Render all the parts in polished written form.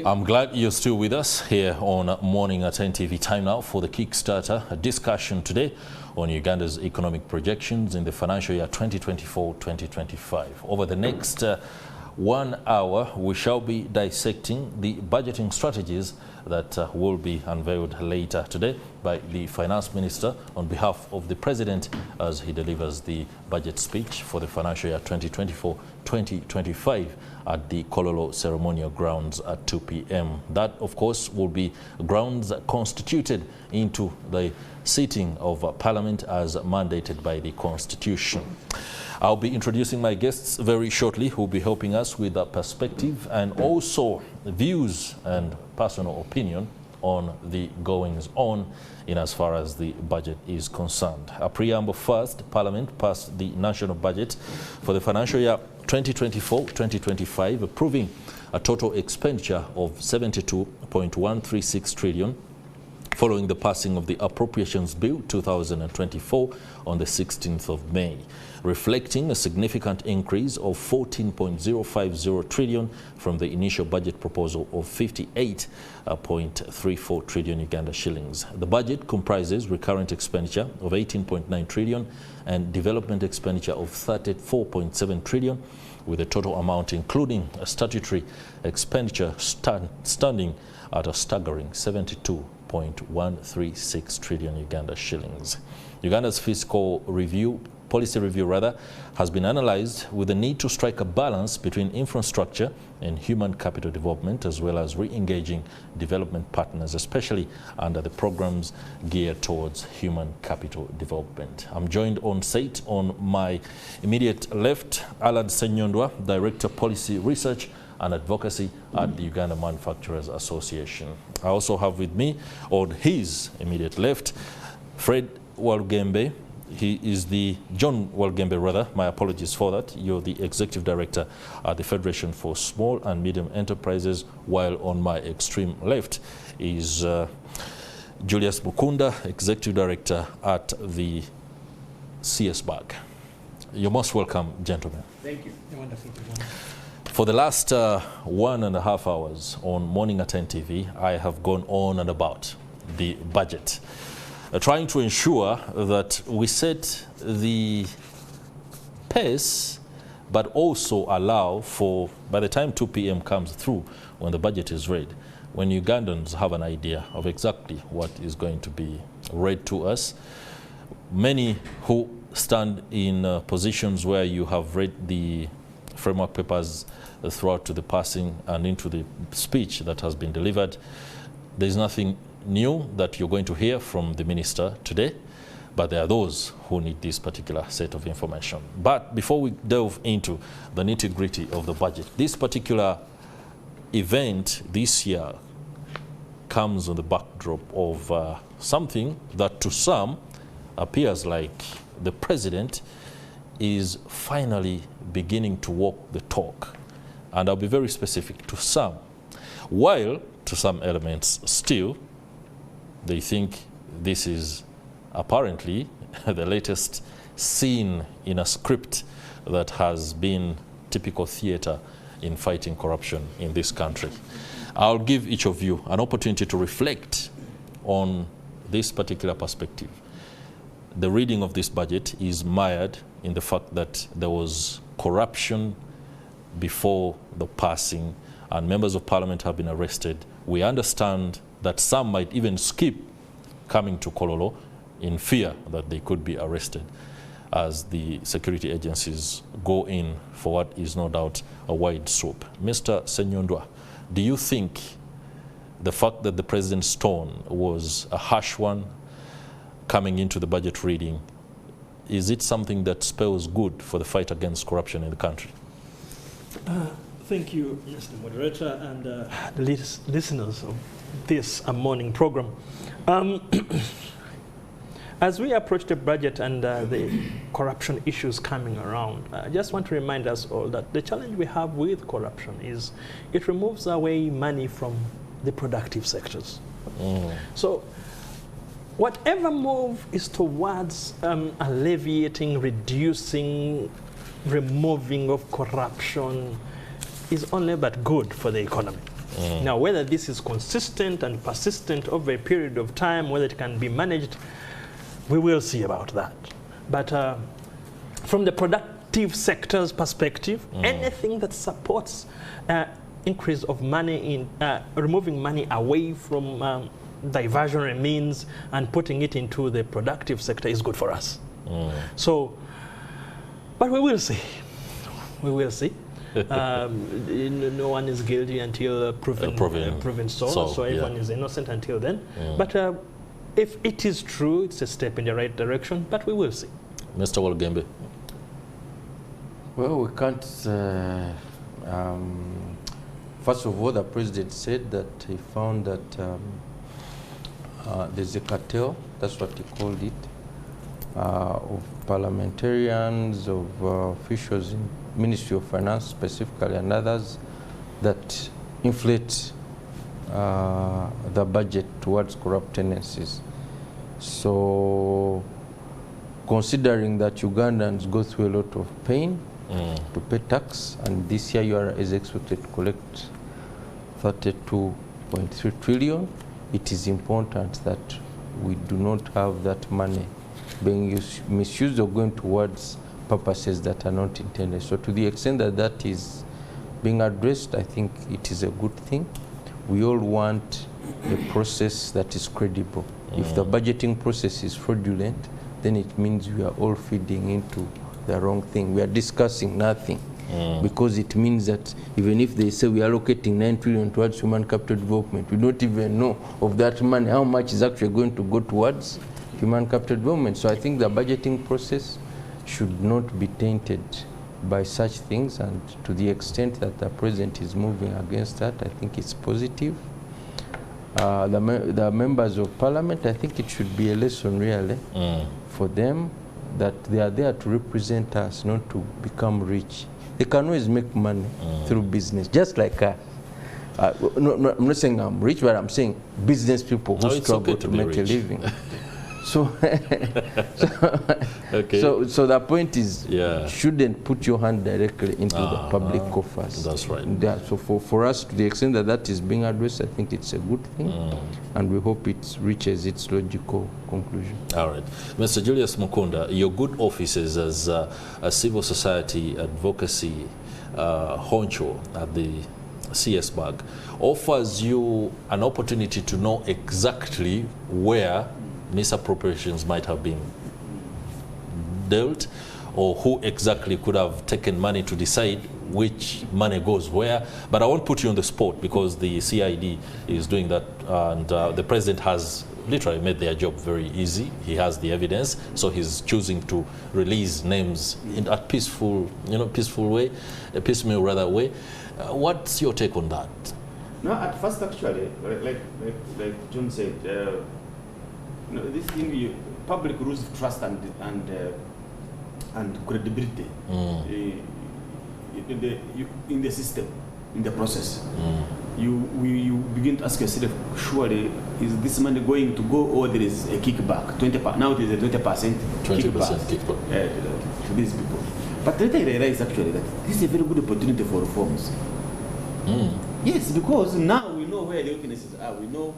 I'm glad you're still with us here on Morning at NTV. Time now for the Kickstarter, a discussion today on Uganda's economic projections in the financial year 2024-2025. Over the next 1 hour, we shall be dissecting the budgeting strategies that will be unveiled later today by the Finance Minister on behalf of the President as he delivers the budget speech for the financial year 2024-2025 at the Kololo ceremonial grounds at 2 p.m. That, of course, will be grounds constituted into the sitting of Parliament as mandated by the Constitution. I'll be introducing my guests very shortly who will be helping us with a perspective and also views and personal opinion on the goings on in as far as the budget is concerned. A preamble first, Parliament passed the national budget for the financial year 2024-2025, approving a total expenditure of 72.136 trillion following the passing of the Appropriations Bill 2024 on the 16th of May, reflecting a significant increase of 14.050 trillion from the initial budget proposal of 58.34 trillion Uganda shillings. The budget comprises recurrent expenditure of 18.9 trillion and development expenditure of 34.7 trillion, with a total amount including a statutory expenditure standing at a staggering 72.136 trillion Uganda shillings. Uganda's fiscal policy review has been analyzed with the need to strike a balance between infrastructure and human capital development, as well as re-engaging development partners, especially under the programs geared towards human capital development. I'm joined on site on my immediate left, Alad Senyondwa, Director of Policy Research and Advocacy at the Uganda Manufacturers Association. I also have with me on his immediate left, Fred Walugembe. He is John Walugembe, my apologies for that. You're the Executive Director at the Federation for Small and Medium Enterprises, while on my extreme left is Julius Mukunda, Executive Director at the CSBAG. You're most welcome, gentlemen. Thank you. Wonderful. For the last 1.5 hours on Morning at NTV, I have gone on and about the budget, trying to ensure that we set the pace, but also allow for, by the time 2 p.m. comes through, when the budget is read, when Ugandans have an idea of exactly what is going to be read to us. Many who stand in positions where you have read the framework papers throughout to the passing and into the speech that has been delivered, there's nothing new that you're going to hear from the minister today, but there are those who need this particular set of information. But before we delve into the nitty-gritty of the budget, this particular event this year comes on the backdrop of something that to some appears like the president is finally beginning to walk the talk. And I'll be very specific, to some. While to some elements still, they think this is apparently the latest scene in a script that has been typical theater in fighting corruption in this country. I'll give each of you an opportunity to reflect on this particular perspective. The reading of this budget is mired in the fact that there was corruption before the passing and members of parliament have been arrested. We understand that some might even skip coming to Kololo in fear that they could be arrested as the security agencies go in for what is no doubt a wide swoop. Mr. Senyondwa, do you think the fact that the president's tone was a harsh one coming into the budget reading, is it something that spells good for the fight against corruption in the country? Thank you, Mr. Moderator, and the listeners of this morning program. As we approach the budget and the corruption issues coming around, I just want to remind us all that the challenge we have with corruption is it removes away money from the productive sectors. So whatever move is towards alleviating, reducing, removing of corruption is only but good for the economy. Now, whether this is consistent and persistent over a period of time, whether it can be managed, we will see about that. But from the productive sector's perspective, anything that supports increase of money in removing money away from diversionary means and putting it into the productive sector is good for us. So, but we will see. We will see. No one is guilty until proven so. So everyone is innocent until then. But if it is true, it's a step in the right direction. But we will see. Mr. Walugembe. Well, we can't. First of all, the president said that he found that there's a cartel. That's what he called it. Of parliamentarians, of officials in Ministry of Finance specifically, and others that inflate the budget towards corrupt tendencies. So, considering that Ugandans go through a lot of pain to pay tax, and this year you is expected to collect 32.3 trillion, it is important that we do not have that money being misused or going towards purposes that are not intended. So to the extent that that is being addressed, I think it is a good thing. We all want a process that is credible. If the budgeting process is fraudulent, then it means we are all feeding into the wrong thing. We are discussing nothing. Because it means that even if they say we are allocating 9 trillion towards human capital development, we don't even know of that money, how much is actually going to go towards human capital development. So I think the budgeting process should not be tainted by such things, and to the extent that the president is moving against that, I think it's positive. The members of parliament, I think it should be a lesson really for them that they are there to represent us, not to become rich. They can always make money through business, just like no, I'm not saying I'm rich, but I'm saying business people who struggle to make a living. So, so the point is, shouldn't put your hand directly into the public coffers. That's right. So for us, to the extent that that is being addressed, I think it's a good thing, and we hope it reaches its logical conclusion. All right. Mr. Julius Mukunda, your good offices as a civil society advocacy honcho at the CSBAG offers you an opportunity to know exactly where misappropriations might have been dealt, or who exactly could have taken money to decide which money goes where. But I won't put you on the spot because the CID is doing that, and the president has literally made their job very easy. He has the evidence, so he's choosing to release names in a peaceful way, a piecemeal rather way. What's your take on that? No, at first actually, like John said, this thing, public rules of trust and credibility in the system, in the process. You begin to ask yourself, surely is this money going to go, or there is a kickback? 20%. Now it is a 20% kickback to these people. But later I realized actually that this is a very good opportunity for reforms. Yes, because now we know where the weaknesses are. We know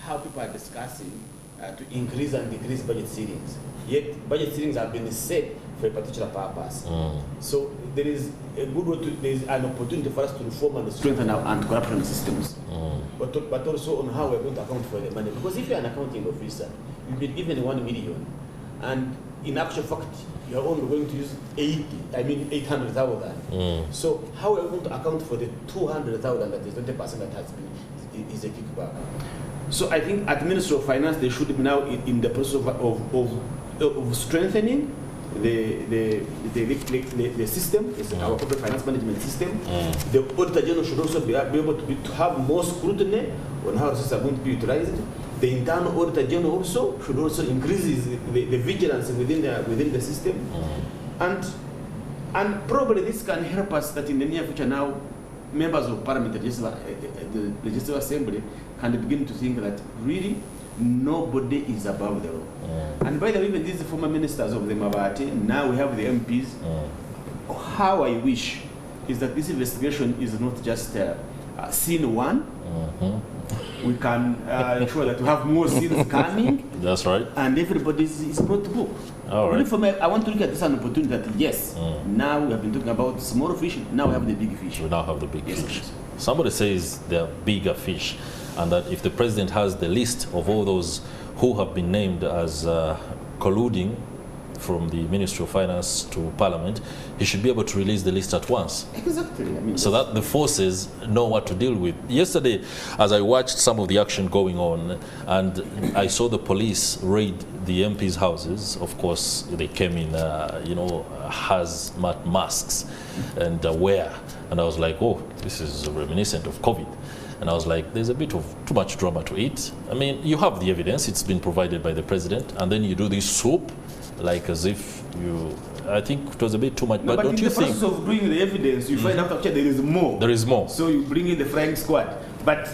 how people are discussing to increase and decrease budget ceilings. Yet budget ceilings have been set for a particular purpose. So there is a good way there is an opportunity for us to reform and strengthen our anti-corruption systems. But also on how we're going to account for the money. Because if you're an accounting officer, you've been given 1 million, and in actual fact, you're only going to use 800,000. So how are we going to account for the 200,000 that is 20% that has been is a kickback? So I think at Ministry of Finance, they should be now in the process of strengthening the system, our corporate finance management system. The Auditor General should also be able to have more scrutiny on how resources are going to be utilized. The internal Auditor General also should also increase the vigilance within the system. And probably this can help us that in the near future now, members of Parliament, the Legislative Assembly, can begin to think that really nobody is above the law. And by the way, even these former ministers of the Mabati, now we have the MPs. How I wish is that this investigation is not just scene one. We can ensure that we have more scenes coming. That's right. And everybody is brought to book. All right. For me, I want to look at this as an opportunity that, yes, now we have been talking about small fish, now we have the big fish. We now have the big Yes, fish. please. Somebody says there are bigger fish, and that if the president has the list of all those who have been named as colluding from the Ministry of Finance to Parliament, he should be able to release the list at once. Exactly. I mean, So that the forces know what to deal with. Yesterday, as I watched some of the action going on, and I saw the police raid the MPs' houses, of course, they came in, hazmat masks and wear. And I was like, oh, this is reminiscent of COVID. And I was like, there's a bit of too much drama to it. I mean, you have the evidence, it's been provided by the president, and then you do this swoop, like as if you, I think it was a bit too much, no, but don't you think? in the process of doing the evidence, you find out actually there is more. There is more. So you bring in the flying squad. But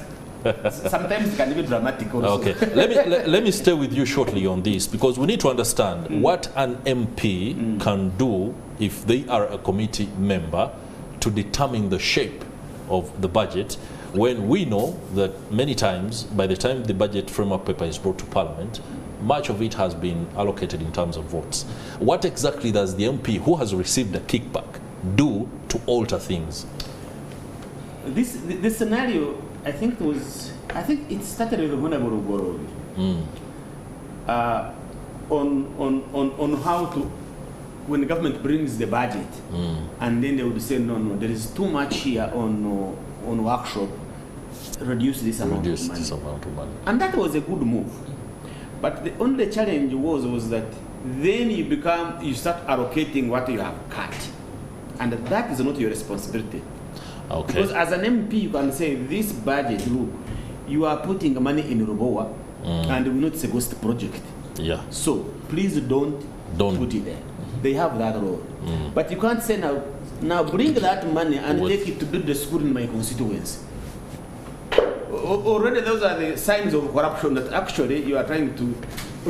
sometimes it can be dramatic also. Okay, let me stay with you shortly on this, because we need to understand what an MP can do if they are a committee member to determine the shape of the budget, when we know that many times, by the time the budget framework paper is brought to Parliament, much of it has been allocated in terms of votes. What exactly does the MP who has received a kickback do to alter things? This scenario, I think it started with Honorable Gorobi. On how to, when the government brings the budget, and then they would say, no, there is too much here on workshop, reduce this amount of money. And that was a good move. But the only challenge was that then you start allocating what you have cut. And that is not your responsibility. Okay. Because as an MP, you can say, this budget, look, you are putting money in Rubowa, and we know it's a ghost project. Yeah. So please don't put it there. They have that role. But you can't say now bring that money and take it to build the school in my constituency. Already those are the signs of corruption, that actually you are trying to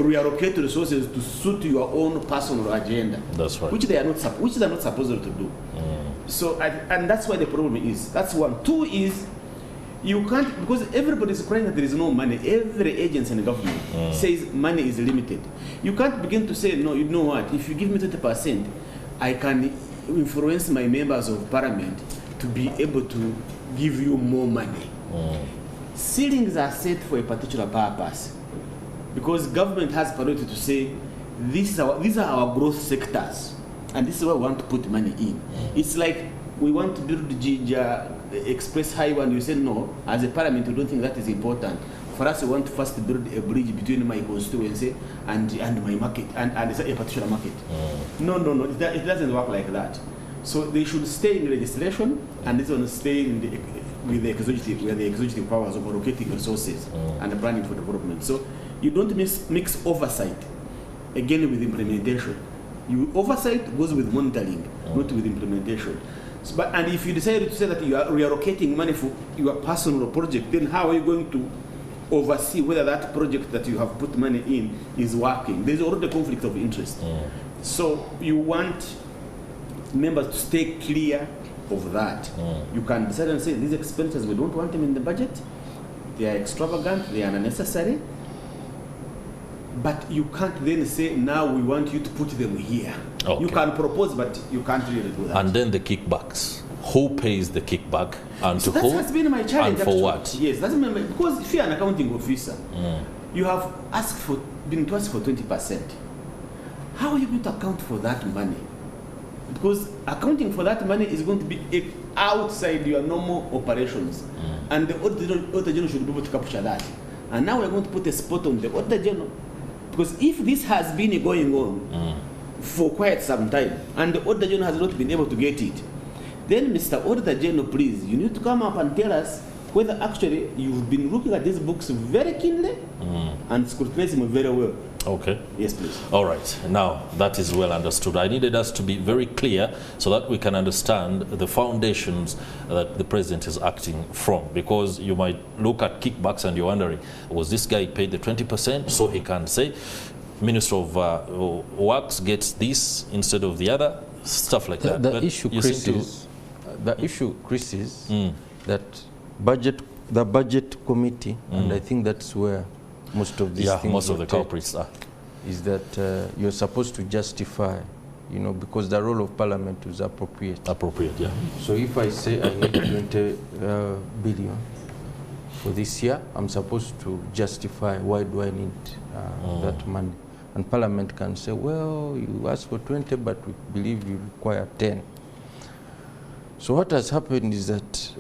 reallocate resources to suit your own personal agenda. That's right. Which they are not supposed to do. So and that's why the problem is. That's one. Two is, you can't, because everybody is crying that there is no money. Every agency in the government says money is limited. You can't begin to say, no, you know what, if you give me 20%, I can influence my members of parliament to be able to give you more money. Ceilings are set for a particular purpose, because government has priority to say, these are our growth sectors, and this is where we want to put money in. It's like we want to build the Jinja Express Highway, and you say, no, as a parliament, we don't think that is important. For us, we want to first build a bridge between my constituency and my market, and a particular market. No, it doesn't work like that. So they should stay in legislation, and this one stay with the executive powers of allocating resources and planning for development. So you don't mix oversight again with implementation. Oversight goes with monitoring, not with implementation. So, and if you decide to say that you are reallocating money for your personal project, then how are you going to oversee whether that project that you have put money in is working? There's already a conflict of interest. So you want members to stay clear of that. You can decide and say, these expenditures, we don't want them in the budget. They are extravagant, they are unnecessary. But you can't then say, now we want you to put them here. Okay. You can propose, but you can't really do that. And then the kickbacks. Who pays the kickback, and so to who, has been my challenge, and for actually. what? Yes, that's because if you're an accounting officer, you have been to ask for 20%. How are you going to account for that money? Because accounting for that money is going to be outside your normal operations. And the Auditor General should be able to capture that. And now we're going to put a spot on the Auditor General. Because if this has been going on for quite some time, and the Auditor General has not been able to get it, then Mr. Auditor General, please, you need to come up and tell us whether actually you've been looking at these books very keenly and scrutinizing them very well. Okay. Yes, please. All right. Now, that is well understood. I needed us to be very clear so that we can understand the foundations that the president is acting from. Because you might look at kickbacks and you're wondering, was this guy paid the 20% so he can say, Minister of Works gets this instead of the other? Stuff like that. The issue, Chris, the issue, Chris, is that the budget committee, and I think that's where most of these things most of the culprits are, is that you're supposed to justify, you know, because the role of Parliament is appropriate. Appropriate, yeah. So if I say I need 20 billion for this year, I'm supposed to justify why do I need that money. And Parliament can say, well, you asked for 20, but we believe you require 10. So what has happened is that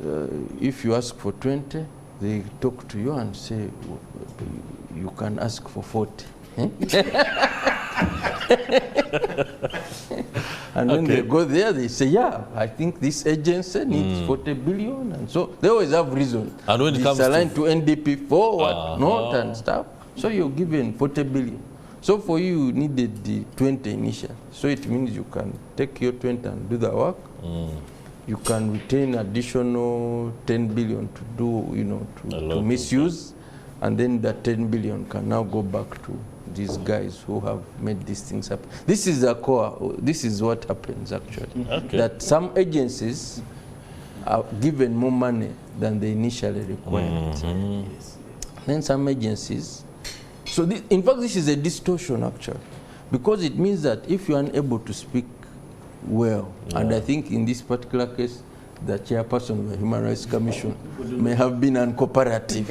if you ask for 20, they talk to you and say, you can ask for 40. And when they go there, they say, yeah, I think this agency needs 40 billion. And so they always have reason. And when it comes aligned to NDP forward, not and stuff. So you're given 40 billion. So for you, you needed the 20 initial. So it means you can take your 20 and do the work. You can retain additional 10 billion to do, you know, to misuse. And then that 10 billion can now go back to these guys who have made these things happen. This is the core. This is what happens actually. Okay. That some agencies are given more money than they initially required. Then some agencies. So in fact, this is a distortion actually, because it means that if you are unable to speak well, and I think in this particular case, the chairperson of the Human Rights Commission may have been uncooperative.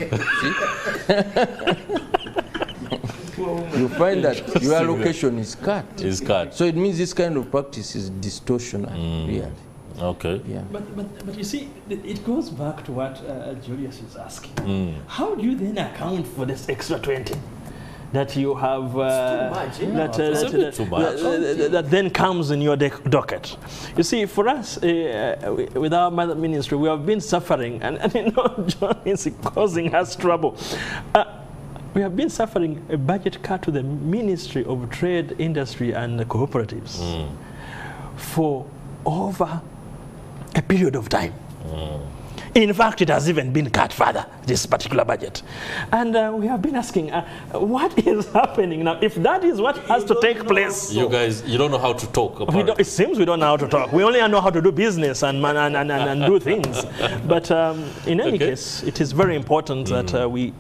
You find that your allocation is cut. Is cut. So it means this kind of practice is distortional, really. Okay. Yeah. But you see, it goes back to what Julius is asking. How do you then account for this extra 20 that you have that then comes in your docket? You see, for us, with our mother ministry, we have been suffering, and you know, John is causing us trouble. We have been suffering a budget cut to the Ministry of Trade, Industry and Cooperatives for over a period of time. In fact, it has even been cut further, this particular budget. And we have been asking, what is happening now? If that is what has to take place. You guys, you don't know how to talk. It seems we don't know how to talk. We only know how to do business and do things. But in any case, it is very important that we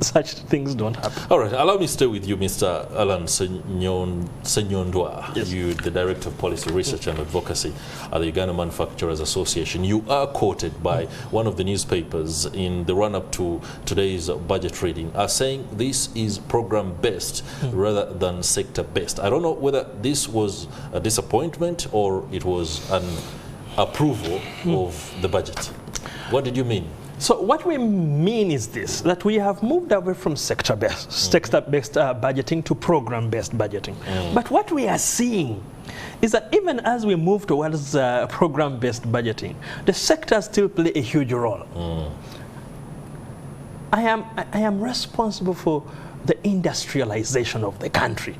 such things don't happen. All right, allow me to stay with you, Mr. Alan Senyondwa. Yes. You, the Director of Policy Research and Advocacy at the Uganda Manufacturers Association. You are quoted by one of the newspapers in the run-up to today's budget reading as saying this is program-based rather than sector-based. I don't know whether this was a disappointment or it was an approval of the budget. What did you mean? So what we mean is this, that we have moved away from sector-based budgeting to program-based budgeting. But what we are seeing is that even as we move towards program-based budgeting, the sectors still play a huge role. I am responsible for the industrialization of the country.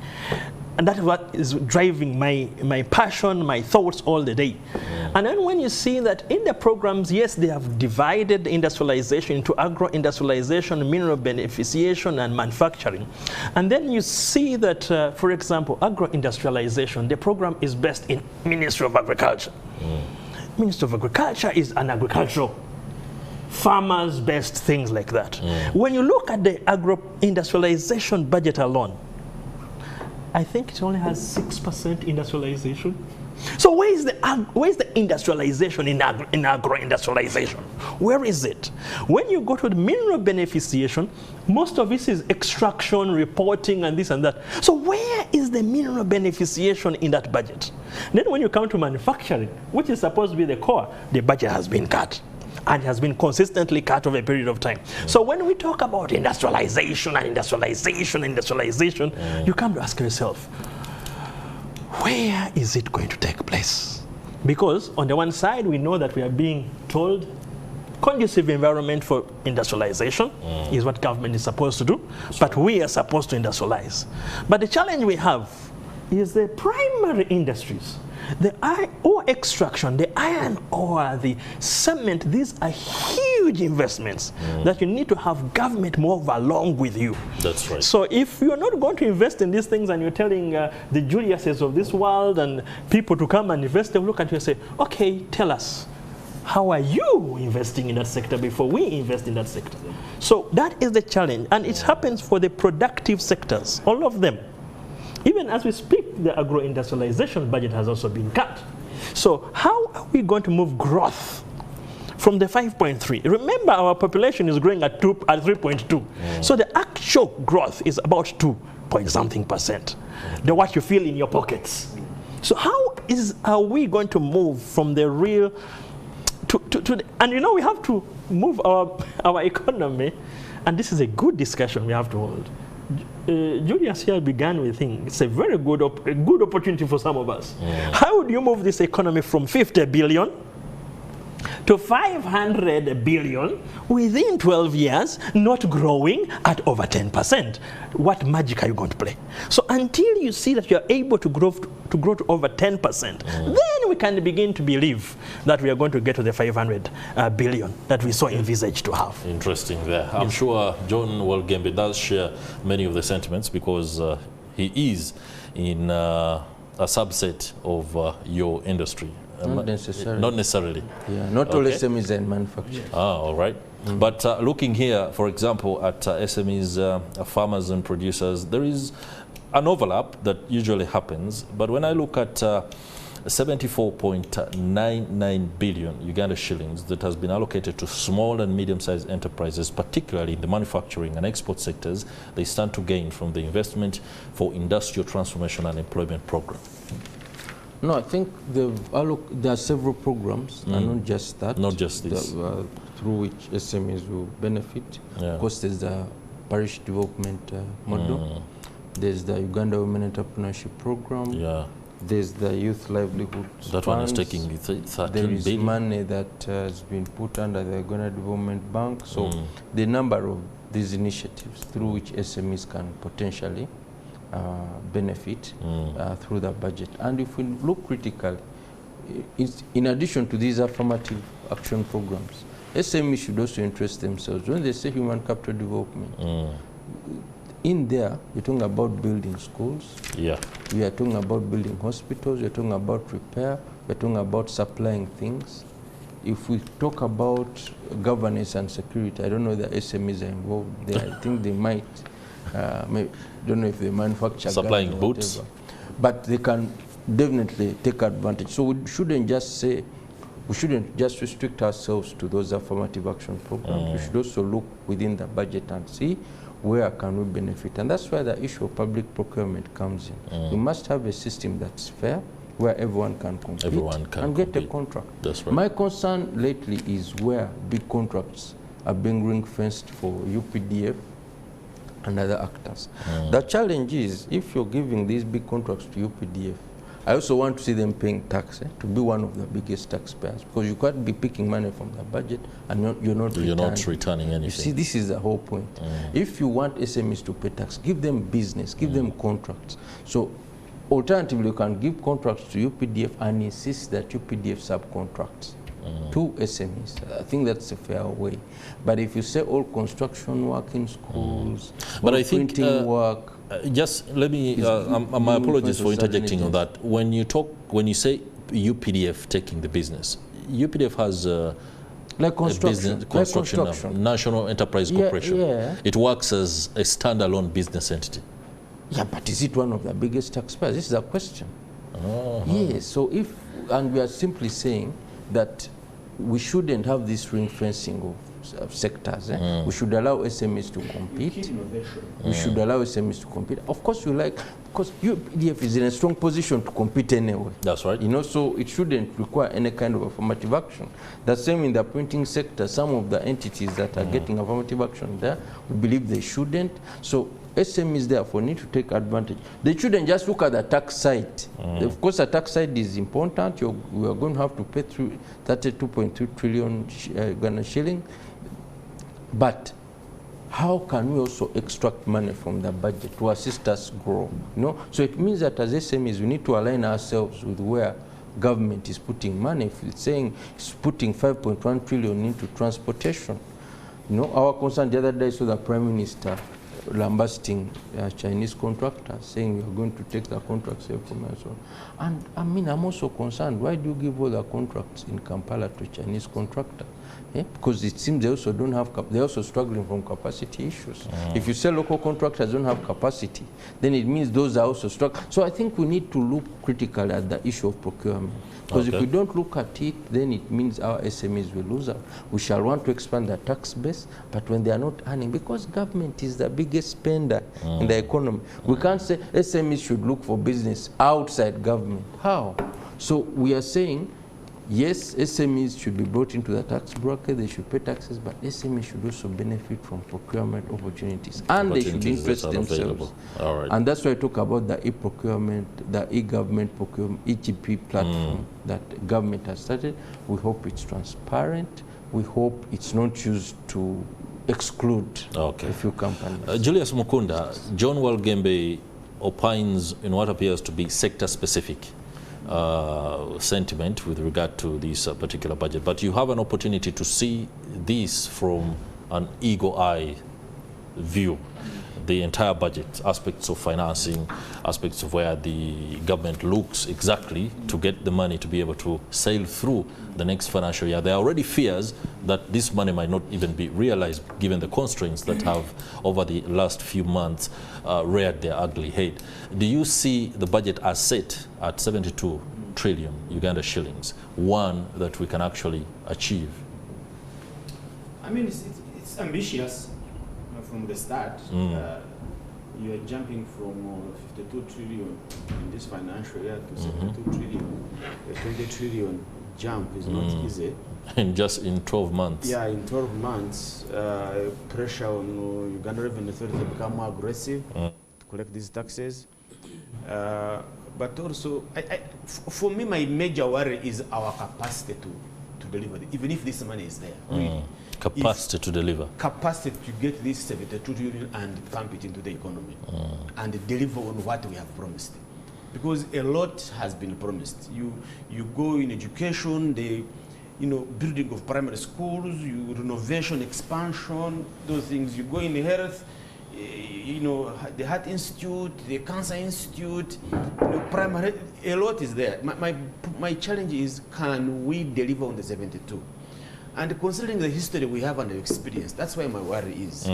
And that is what is driving my passion, my thoughts all the day. And then when you see that in the programs, yes, they have divided industrialization into agro-industrialization, mineral beneficiation, and manufacturing. And then you see that, for example, agro-industrialization, the program is based in Ministry of Agriculture. Ministry of Agriculture is an agricultural farmers-based things like that. When you look at the agro-industrialization budget alone, I think it only has 6% industrialization. So where is the industrialization in agro-industrialization? Where is it? When you go to the mineral beneficiation, most of this is extraction, reporting, and this and that. So where is the mineral beneficiation in that budget? Then when you come to manufacturing, which is supposed to be the core, the budget has been cut. And has been consistently cut over a period of time. So when we talk about industrialization, you come to ask yourself, where is it going to take place? Because on the one side, we know that we are being told conducive environment for industrialization is what government is supposed to do, but we are supposed to industrialize. But the challenge we have is the primary industries. The ore extraction, the iron ore, the cement, these are huge investments that you need to have government move along with you. That's right. So if you're not going to invest in these things and you're telling the Juliuses of this world and people to come and invest, they'll look at you and say, okay, tell us, how are you investing in that sector before we invest in that sector? So that is the challenge, and it happens for the productive sectors, all of them. Even as we speak, the agro-industrialization budget has also been cut. So how are we going to move growth from the 5.3? Remember, our population is growing at 3.2. So the actual growth is about 2 point something %. The what you feel in your pockets. So how are we going to move from the real to the, and you know, we have to move our economy, and this is a good discussion we have to hold. Julius here began with things. It's a very good opportunity for some of us. How would you move this economy from 50 billion to 500 billion within 12 years, not growing at over 10%? What magic are you going to play? So until you see that you are able to grow to over 10%, then we can begin to believe that we are going to get to the 500 billion that we so envisaged to have. Interesting there. I'm sure John Walugembe does share many of the sentiments, because he is in a subset of your industry. Not necessarily. Not necessarily. Yeah, not all SMEs are in manufacturing. Ah, all right. But looking here, for example, at SMEs, farmers and producers, there is an overlap that usually happens. But when I look at 74.99 billion Uganda shillings that has been allocated to small and medium-sized enterprises, particularly in the manufacturing and export sectors, they stand to gain from the investment for industrial transformation and employment program. No, I think there are several programs, and not just that. Not just this. Through which SMEs will benefit. Yeah. Of course, there's the parish development model. There's the Uganda Women Entrepreneurship Program. Yeah. There's the Youth Livelihood That Funds. one is taking 13 There is billion. money that has been put under the Uganda Development Bank. So the number of these initiatives through which SMEs can potentially benefit through the budget. And if we look critically, in addition to these affirmative action programs, SMEs should also interest themselves. When they say human capital development, in there, you're talking about building schools, we are talking about building hospitals, we're talking about repair, we're talking about supplying things. If we talk about governance and security, I don't know that SMEs are involved there. I think they might. Maybe, don't know if they manufacture supplying boots, but they can definitely take advantage. So we shouldn't just restrict ourselves to those affirmative action programs. We should also look within the budget and see where can we benefit, and that's where the issue of public procurement comes in. We must have a system that's fair, where everyone can compete and get a contract. That's right. My concern lately is where big contracts are being ring-fenced for UPDF and other actors. The challenge is, if you're giving these big contracts to UPDF, I also want to see them paying tax, to be one of the biggest taxpayers, because you can't be picking money from the budget and you're not returning anything. You see, this is the whole point. If you want SMEs to pay tax, give them business, give them contracts. So alternatively, you can give contracts to UPDF and insist that UPDF subcontracts to SMEs. I think that's a fair way. But if you say all construction work in schools, but all I think printing work, just let me. My apologies for interjecting on that. When you say UPDF taking the business, UPDF has like construction, a business, National Enterprise Corporation. Yeah. It works as a standalone business entity. Yeah, but is it one of the biggest taxpayers? This is a question. Yes. So and we are simply saying that we shouldn't have this ring fencing of sectors. We should allow SMEs to compete. We should allow SMEs to compete. Of course, because UPDF is in a strong position to compete anyway. That's right. So it shouldn't require any kind of affirmative action. The same in the printing sector. Some of the entities that are getting affirmative action there, we believe they shouldn't. So SMEs therefore need to take advantage. They shouldn't just look at the tax side. Of course, the tax side is important. We are going to have to pay through 32.2 trillion Ghana shilling. But how can we also extract money from the budget to assist us grow? So it means that as SMEs, we need to align ourselves with where government is putting money. If it's saying it's putting 5.1 trillion into transportation, our concern the other day, so the Prime Minister lambasting Chinese contractors, saying you're going to take the contracts away from us. And I mean, I'm also concerned, why do you give all the contracts in Kampala to Chinese contractors? Because it seems they also don't have, they're also struggling from capacity issues. If you say local contractors don't have capacity, then it means those are also struggling. So I think we need to look critically at the issue of procurement. Because if we don't look at it, then it means our SMEs will lose out. We shall want to expand the tax base, but when they are not earning, because government is the biggest spender in the economy, we can't say SMEs should look for business outside government. How? So we are saying, yes, SMEs should be brought into the tax bracket, they should pay taxes, but SMEs should also benefit from procurement opportunities, and they should invest themselves. All right. And that's why I talk about the e-procurement, the e-government procurement, EGP platform that government has started. We hope it's transparent. We hope it's not used to exclude a few companies. Julius Mukunda, John Walugembe opines in what appears to be sector-specific sentiment with regard to this particular budget, but you have an opportunity to see this from an eagle eye view, the entire budget, aspects of financing, aspects of where the government looks exactly to get the money to be able to sail through the next financial year. There are already fears that this money might not even be realized given the constraints that have over the last few months reared their ugly head. Do you see the budget as set at 72 trillion Uganda shillings, one that we can actually achieve? I mean, it's ambitious from the start. You are jumping from 52 trillion in this financial year to 72 trillion. A 20 trillion jump is not easy. And just in 12 months. Yeah, in 12 months, pressure on Uganda Revenue Authority to become more aggressive to collect these taxes. But also, for me, my major worry is our capacity to deliver, even if this money is there. Really. Capacity to deliver. Capacity to get this 72 trillion and pump it into the economy and deliver on what we have promised. Because a lot has been promised. You go in education, the building of primary schools, renovation, expansion, those things. You go in health, the Heart Institute, the Cancer Institute, primary, a lot is there. My challenge is, can we deliver on the 72? And considering the history we have and the experience, that's why my worry is.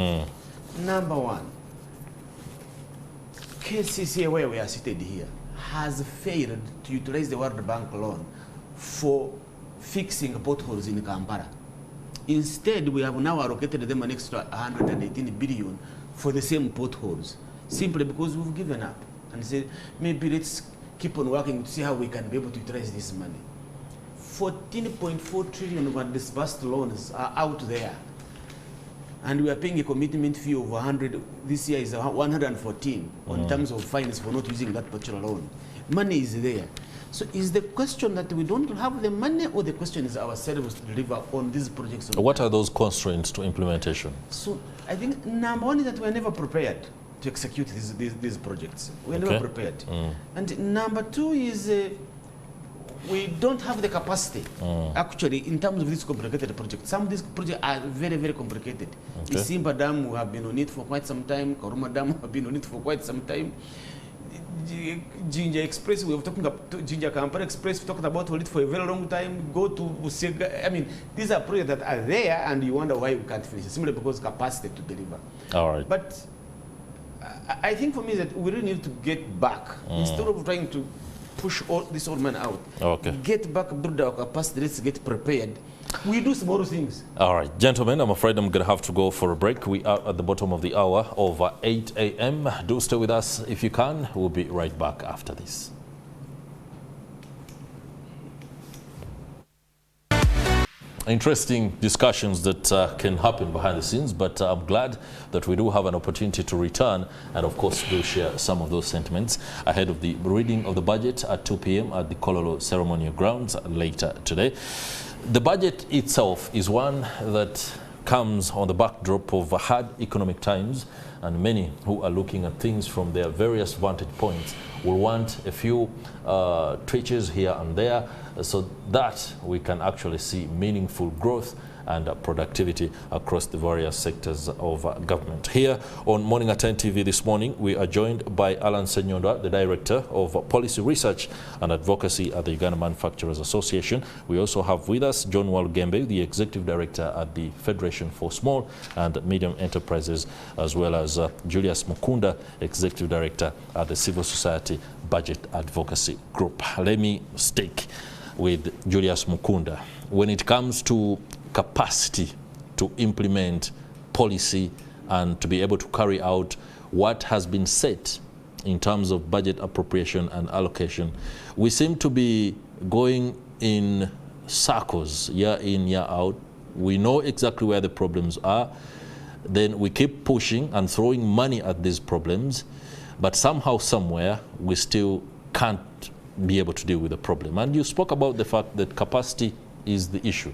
Number one, KCCA, where we are seated here, has failed to utilize the World Bank loan for fixing potholes in Kampala. Instead, we have now allocated them an extra 118 billion for the same potholes, simply because we've given up and said, maybe let's keep on working to see how we can be able to utilize this money. 14.4 trillion of disbursed loans are out there. And we are paying a commitment fee of 100, this year is 114 on terms of fines for not using that particular loan. Money is there. So is the question that we don't have the money, or the question is ourselves to deliver on these projects? What are those constraints to implementation? So I think number one is that we're never prepared to execute these projects. We're never prepared. And number two is we don't have the capacity, actually, in terms of these complicated projects. Some of these projects are very, very complicated. The Simba Dam, we have been on it for quite some time. Koruma Dam, we have been on it for quite some time. Ginger Express, we were talking about Ginger Kampala Express, we talked about it for a very long time. Go to Busega. I mean, these are projects that are there, and you wonder why we can't finish it, simply because capacity to deliver. All right. But I think for me that we really need to get back, instead of trying to push this old man out. Get back, build our capacity, let's get prepared. We do small things. All right, gentlemen, I'm afraid I'm going to have to go for a break. We are at the bottom of the hour, over 8 a.m. Do stay with us if you can. We'll be right back after this. Interesting discussions that can happen behind the scenes, but I'm glad that we do have an opportunity to return and, of course, do share some of those sentiments ahead of the reading of the budget at 2 p.m. at the Kololo Ceremonial Grounds later today. The budget itself is one that comes on the backdrop of hard economic times, and many who are looking at things from their various vantage points will want a few twitches here and there so that we can actually see meaningful growth and productivity across the various sectors of government. Here on Morning at NTV this morning, we are joined by Alan Senyonda, the Director of Policy Research and Advocacy at the Uganda Manufacturers Association. We also have with us John Walugembe, the Executive Director at the Federation for Small and Medium Enterprises, as well as Julius Mukunda, Executive Director at the Civil Society Budget Advocacy Group. Let me stick with Julius Mukunda. When it comes to capacity to implement policy and to be able to carry out what has been set in terms of budget appropriation and allocation, we seem to be going in circles, year in, year out. We know exactly where the problems are. Then we keep pushing and throwing money at these problems, but somehow, somewhere, we still can't be able to deal with the problem. And you spoke about the fact that capacity is the issue.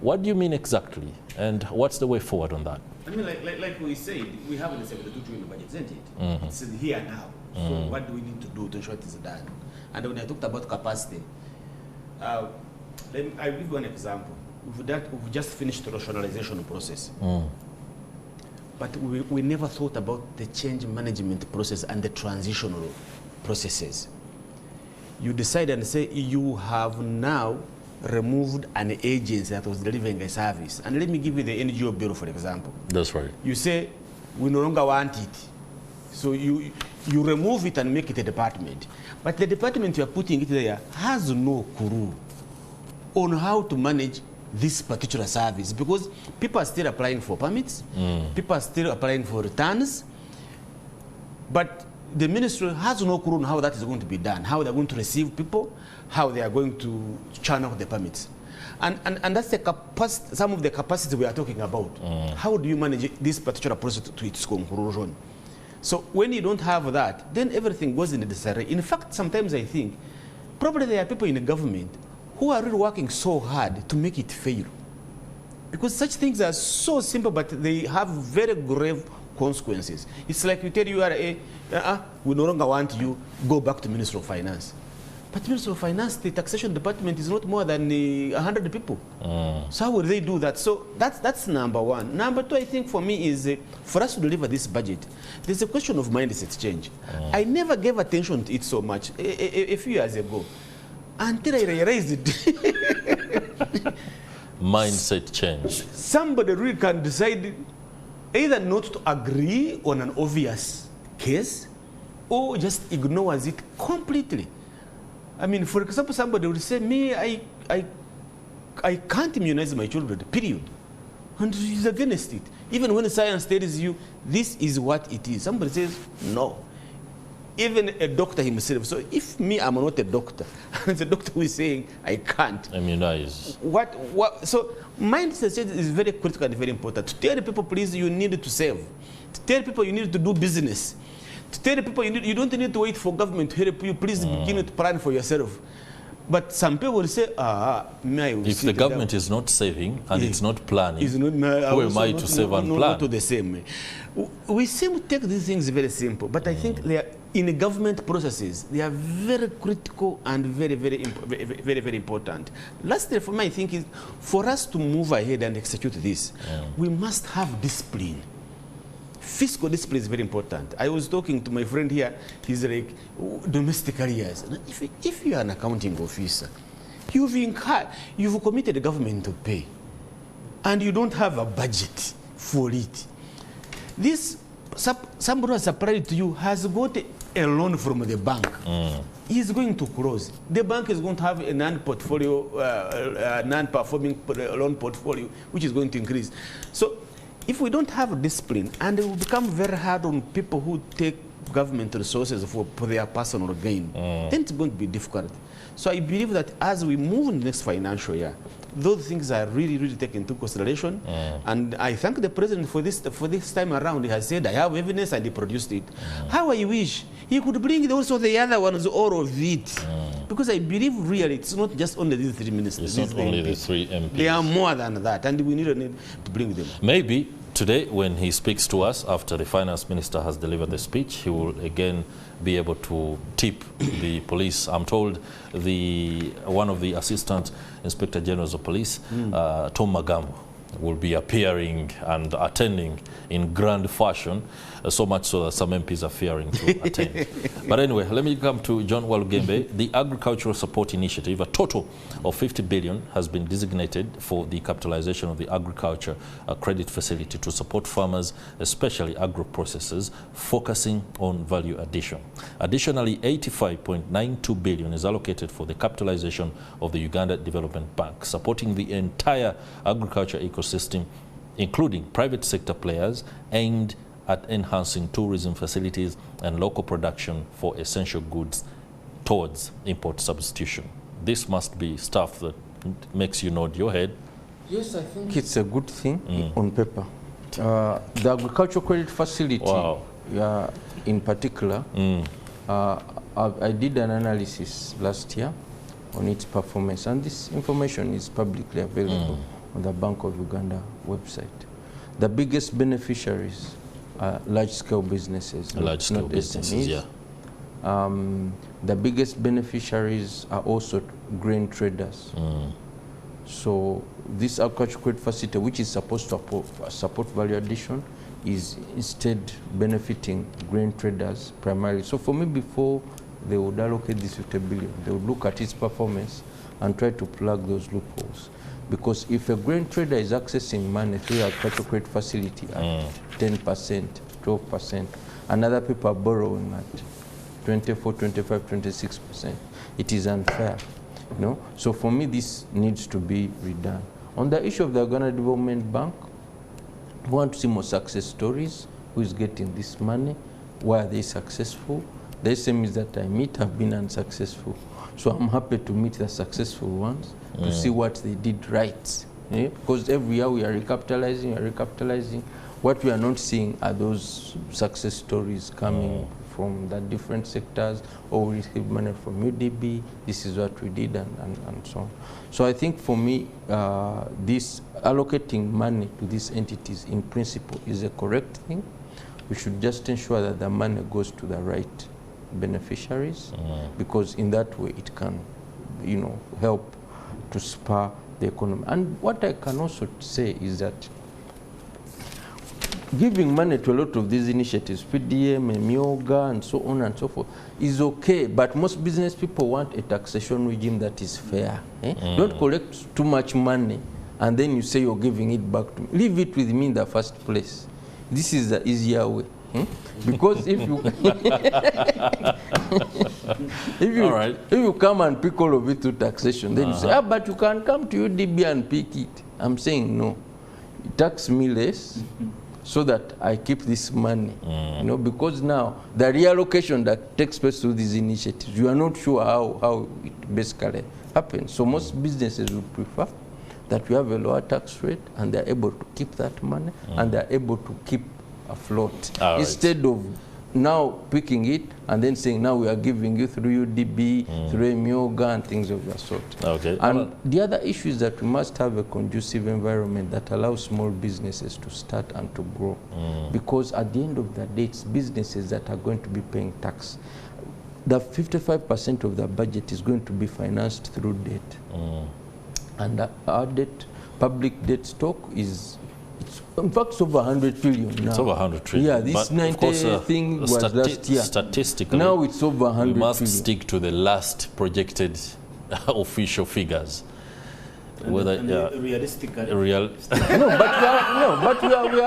What do you mean exactly, and what's the way forward on that? I mean, like we said, we have a 72 trillion budget, isn't it? It's here now. So what do we need to do to ensure it is done? And when I talked about capacity, I'll give you an example. We've just finished the rationalization process. But we never thought about the change management process and the transitional processes. You decide and say you have now removed an agency that was delivering a service. And let me give you the NGO Bureau, for example. That's right. You say, we no longer want it. So you remove it and make it a department. But the department you are putting it there has no clue on how to manage this particular service, because people are still applying for permits, people are still applying for returns, but the ministry has no clue on how that is going to be done, how they're going to receive people, how they are going to channel the permits. And that's the capacity, some of the capacity we are talking about. How do you manage this particular process to its conclusion? So when you don't have that, then everything goes in disarray. In fact, sometimes I think probably there are people in the government who are really working so hard to make it fail. Because such things are so simple, but they have very grave consequences. It's like you tell URA, we no longer want you, go back to Ministry of Finance. But Ministry of Finance, the taxation department is not more than 100 people. So how will they do that? So that's number one. Number two, I think for me is, for us to deliver this budget, there's a question of mindset change. I never gave attention to it so much a few years ago, until I realized it. Mindset change. Somebody really can decide either not to agree on an obvious case or just ignores it completely. I mean, for example, somebody would say, me, I can't immunize my children, period. And he's against it. Even when science tells you, this is what it is. Somebody says, no. Even a doctor himself. So if me, I'm not a doctor, and the doctor who is saying, I can't. Immunize. So mindset is very critical and very important. To tell people, please, you need to save. To tell people you need to do business. To tell people you don't need to wait for government to help you. Please begin to plan for yourself. But some people will say, if the government is not saving and it's not planning, who am I to save and plan? Not to the same way. We seem to take these things very simple, but I think they are, in the government processes, they are very critical and very, very important. Lastly, for me, I think is for us to move ahead and execute this, we must have discipline. Fiscal discipline is very important. I was talking to my friend here, he's like, domestic areas. If you are an accounting officer, you've committed the government to pay, and you don't have a budget for it. This, somebody who has supplied to you has got a loan from the bank. He's going to close. The bank is going to have a non-portfolio, non-performing loan portfolio, which is going to increase. So if we don't have discipline, and it will become very hard on people who take government resources for their personal gain, then it's going to be difficult. So I believe that as we move in the next financial year, those things are really taken into consideration. And I thank the president for this time around. He has said, I have evidence, and he produced it. How I wish he could bring also the other ones, all of it. Because I believe really it's not just only these three ministers. It's not only the three MPs. They are more than that, and we need to bring them. Maybe today, when he speaks to us after the finance minister has delivered the speech, he will again be able to tip the police. I'm told one of the assistant inspector generals of police, Tom Magambo, will be appearing and attending in grand fashion, so much so that some MPs are fearing to attend. But anyway, let me come to John Walugembe. The Agricultural Support Initiative, a total of 50 billion has been designated for the capitalization of the agriculture credit facility to support farmers, especially agro-processors, focusing on value addition. Additionally, 85.92 billion is allocated for the capitalization of the Uganda Development Bank, supporting the entire agriculture ecosystem, including private sector players, aimed at enhancing tourism facilities and local production for essential goods towards import substitution. This must be stuff that makes you nod your head. Yes, I think it's a good thing on paper. The agricultural credit facility, in particular, I did an analysis last year on its performance, and this information is publicly available on the Bank of Uganda website. The biggest beneficiaries are large-scale businesses, Large-scale businesses, SMEs. The biggest beneficiaries are also grain traders. So this agricultural credit facility, which is supposed to support value addition, is instead benefiting grain traders primarily. So for me, before they would allocate this 50 billion, they would look at its performance and try to plug those loopholes. Because if a grain trader is accessing money through a agricultural credit facility at 10%, 12%, and other people are borrowing at 24, 25, 26%, it is unfair. You know? So for me, this needs to be redone. On the issue of the Uganda Development Bank, we want to see more success stories. Who is getting this money? Why are they successful? The SMEs that I meet have been unsuccessful. So I'm happy to meet the successful ones to see what they did right. Because every year we are recapitalizing. What we are not seeing are those success stories coming from the different sectors, or we receive money from UDB, this is what we did, and so on. So I think for me, this allocating money to these entities in principle is a correct thing. We should just ensure that the money goes to the right beneficiaries, because in that way it can, you know, help to spur the economy. And what I can also say is that giving money to a lot of these initiatives, PDM, Myoga, and so on and so forth, is okay, but most business people want a taxation regime that is fair. Don't collect too much money and then you say you're giving it back to me. Leave it with me in the first place. This is the easier way. Because if you if you come and pick all of it to taxation, then you say, but you can come to UDB and pick it. I'm saying no. Tax me less so that I keep this money. You know, because now the reallocation that takes place through these initiatives, you are not sure how it basically happens. So most businesses would prefer that we have a lower tax rate and they're able to keep that money and they're able to keep afloat, instead of now picking it and then saying now we are giving you through UDB, through Myoga and things of that sort. And the other issue is that we must have a conducive environment that allows small businesses to start and to grow. Because at the end of the day, it's businesses that are going to be paying tax. The 55% of the budget is going to be financed through debt. And our debt, public debt stock is, in fact, it's over 100 trillion now. It's over 100 trillion. Yeah, this 90 thing was last year. Statistically, now it's over 100 trillion. We must stick to the last projected official figures. Whether realistically, but we are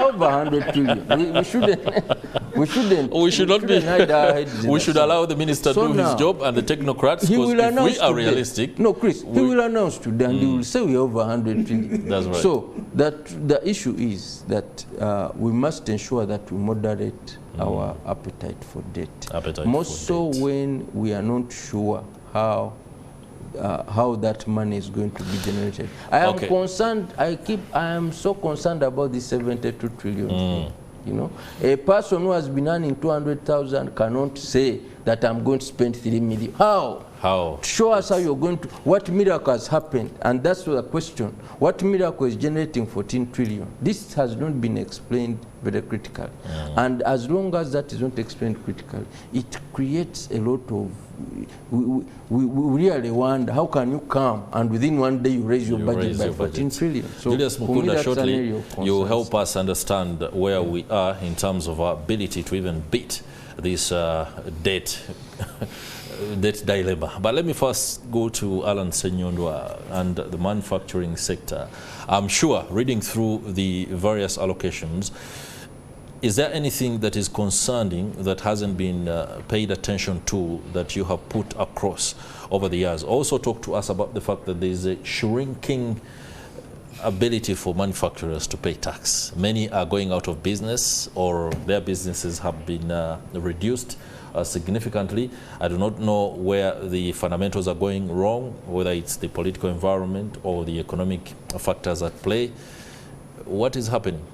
over 100 trillion. We shouldn't. We should allow the minister to do his job and the technocrats. Because if we are realistic, no, Chris, he will announce today and he will say we are over 100 trillion. That's right. So that the issue is that we must ensure that we moderate our appetite for debt. Most so when we are not sure how that money is going to be generated. I am concerned. I am so concerned about the 72 trillion thing. You know, a person who has been earning 200,000 cannot say that I'm going to spend 3 million. How? How? Show us how you're going to, what miracle has happened, and that's the question. What miracle is generating 14 trillion? This has not been explained very critically. And as long as that is not explained critically, it creates a lot of, we really wonder, how can you come and within one day you raise your budget by 14 trillion? So Julius Mukunda, shortly, you help us understand where we are in terms of our ability to even beat this debt dilemma. But let me first go to Alan Senyondwa and the manufacturing sector. I'm sure, reading through the various allocations, is there anything that is concerning that hasn't been paid attention to that you have put across over the years? Also talk to us about the fact that there is a shrinking ability for manufacturers to pay tax. Many are going out of business, or their businesses have been reduced significantly. I do not know where the fundamentals are going wrong, whether it's the political environment or the economic factors at play. What is happening?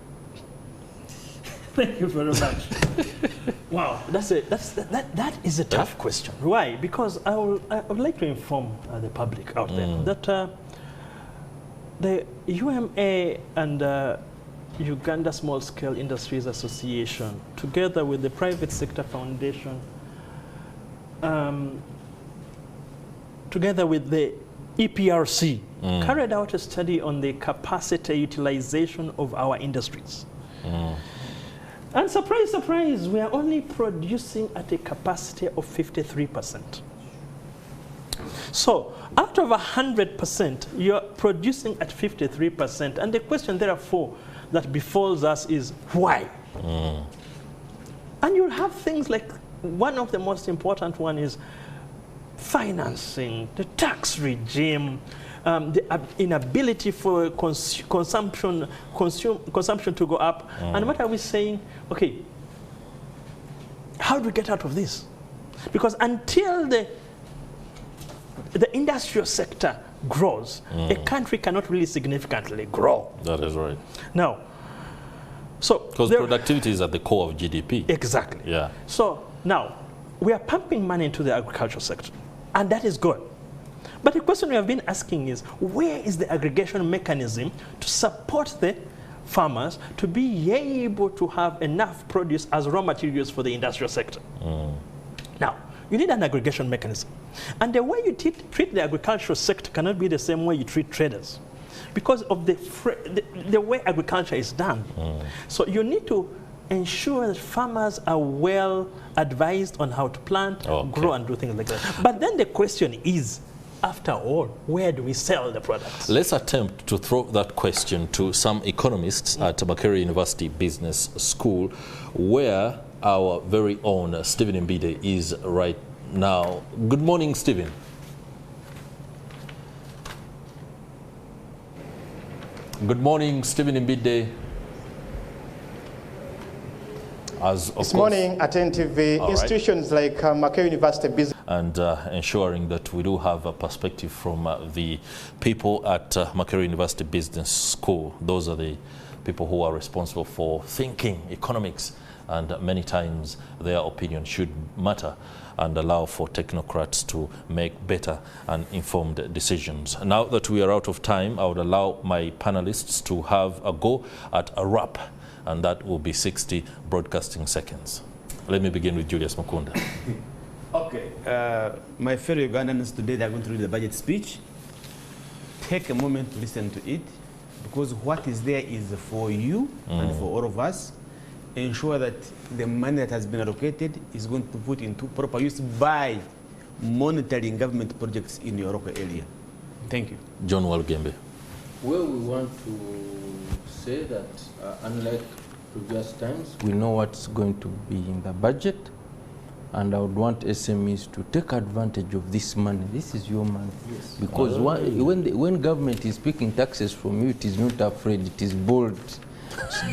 Thank you very much. Wow, that is a tough question. Why? Because I would like to inform the public out there that the UMA and Uganda Small Scale Industries Association, together with the Private Sector Foundation, together with the EPRC, carried out a study on the capacity utilization of our industries. And surprise, surprise, we are only producing at a capacity of 53%. So out of 100%, you're producing at 53%. And the question, therefore, that befalls us is why? And you'll have things like, one of the most important one is financing, the tax regime, the inability for consumption to go up. And what are we saying? Okay, how do we get out of this? Because until the industrial sector grows, a country cannot really significantly grow. That is right. Now, so because productivity is at the core of GDP. Exactly. Yeah. So now we are pumping money into the agricultural sector, and that is good. But the question we have been asking is, where is the aggregation mechanism to support the farmers to be able to have enough produce as raw materials for the industrial sector? Now, you need an aggregation mechanism. And the way you treat the agricultural sector cannot be the same way you treat traders, because of the way agriculture is done. So you need to ensure that farmers are well advised on how to plant, grow, and do things like that. But then the question is, after all, where do we sell the products? Let's attempt to throw that question to some economists at Makerere University Business School, where our very own Stephen Mbide is right now. Good morning, Stephen. Good morning, Stephen Mbide. This morning at NTV, institutions like Makerere University Business and ensuring that we do have a perspective from the people at Makerere University Business School. Those are the people who are responsible for thinking economics, and many times their opinion should matter and allow for technocrats to make better and informed decisions. Now that we are out of time, I would allow my panelists to have a go at a wrap, and that will be 60 broadcasting seconds. Let me begin with Julius Mukunda. Okay, my fellow Ugandans, today they are going to read the budget speech. Take a moment to listen to it, because what is there is for you and for all of us. Ensure that the money that has been allocated is going to put into proper use by monitoring government projects in your local area. Thank you. John Walugembe. Well, we want to say that unlike previous times, we know what's going to be in the budget, and I would want SMEs to take advantage of this money. This is your money. Yes. Because when government is picking taxes from you, it is not afraid, it is bold.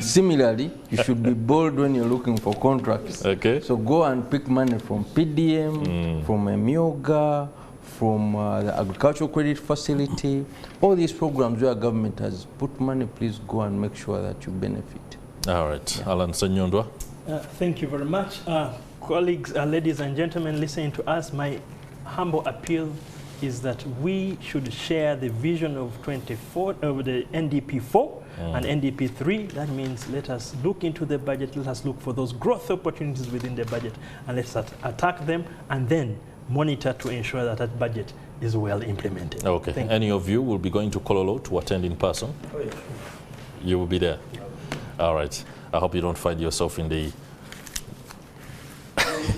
Similarly, you should be bold when you're looking for contracts. Okay. So go and pick money from PDM, from Myoga, from the Agricultural Credit Facility. All these programs where government has put money, please go and make sure that you benefit. All right. Yeah. Alan Senyondwa. Thank you very much. Colleagues, ladies and gentlemen listening to us, my humble appeal is that we should share the vision of the NDP 4 and NDP 3. That means let us look into the budget, let us look for those growth opportunities within the budget, and let's attack them and then monitor to ensure that that budget is well implemented. Okay. Any of you will be going to Kololo to attend in person? Oh, yeah. You will be there? All right. I hope you don't find yourself in the...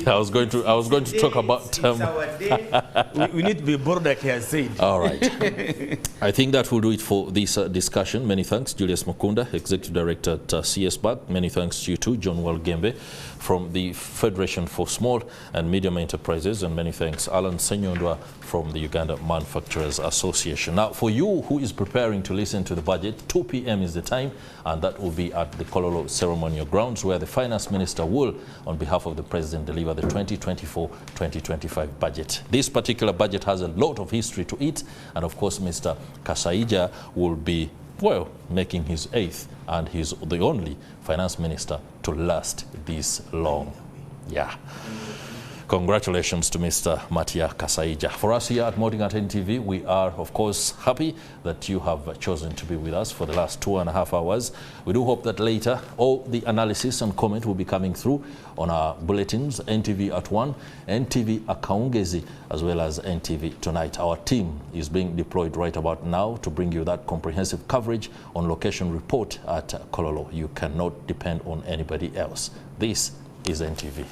I was going to talk about... we need to be bold, like he has said. All right. I think that will do it for this discussion. Many thanks, Julius Mukunda, Executive Director at CSBAG. Many thanks to you too, John Walugembe, from the Federation for Small and Medium Enterprises. And many thanks, Alan Senyondwa, from the Uganda Manufacturers Association. Now, for you who is preparing to listen to the budget, 2 p.m. is the time, and that will be at the Kololo Ceremonial Grounds, where the Finance Minister will, on behalf of the President, deliver the 2024-2025 budget. This particular budget has a lot of history to it, and of course Mr. Kasaija will be, well, making his 8th, and he's the only Finance Minister to last this long. Yeah. Congratulations to Mr. Matia Kasaija. For us here at MorningAtNTV, we are, of course, happy that you have chosen to be with us for the last 2.5 hours. We do hope that later all the analysis and comment will be coming through on our bulletins, NTV at 1, NTV Akaungezi, as well as NTV Tonight. Our team is being deployed right about now to bring you that comprehensive coverage on location report at Kololo. You cannot depend on anybody else. This is NTV.